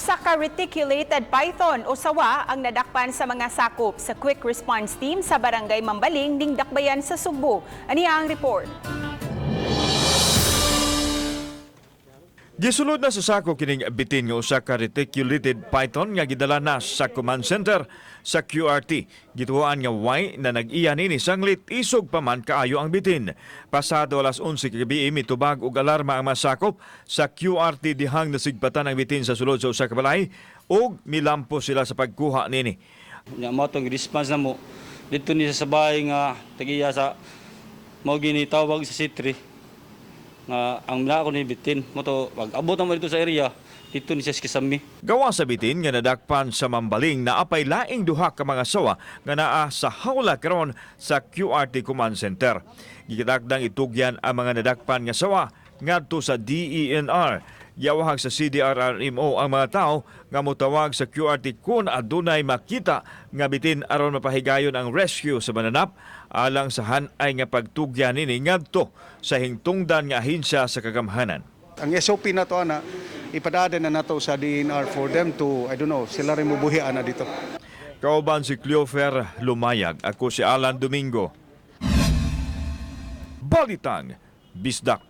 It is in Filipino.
Usa ka reticulated python o sawa ang nadakpan sa mga sakop sa Quick Response Team sa Barangay Mambaling ning Dakbayan sa Subo. Aniya ang report. Gisulod na sa sako kining bitin nga usa ka reticulated python nga gidala na sa command center sa QRT. Gituoan nga way na nag-iya nini sanglit isog pa man kaayo ang bitin. Pasado alas 11 kagabi mitubag og alarma ang masakop sa QRT dihang nasigpatan ang bitin sa sulod sa usa ka balay ug milampo sila sa pagkuha nini. Nya mo tong response na mo dito ni sa bahay nga tagiya sa mao gini tawag sa C3 nga ang mila ko ni bitin mo to pag abot mo dito sa area dito ni sa Kisami. Gawa sa bitin nga nadakpan sa Mambaling na apay laing duha ka mga sawa nga naa sa hawla karon sa QRT Command Center. Gikadagdang itugyan ang mga nadakpan nga sawa ngadto sa DENR. Yawahag sa CDRRMO ang mga tao nga motawag sa QRT kung adunay makita nga bitin aron mapahigayon ang rescue sa mananap alang sa hanay nga pagtugyan nini ngadto sa hingtungdan nga ahensya sa kagamhanan. Ang SOP na to ana ipadada na nato sa DNR for them to sila rin mubuhian na dito. Kauban si Cleofer Lumayag, ako si Alan Domingo. Balitang Bisdak.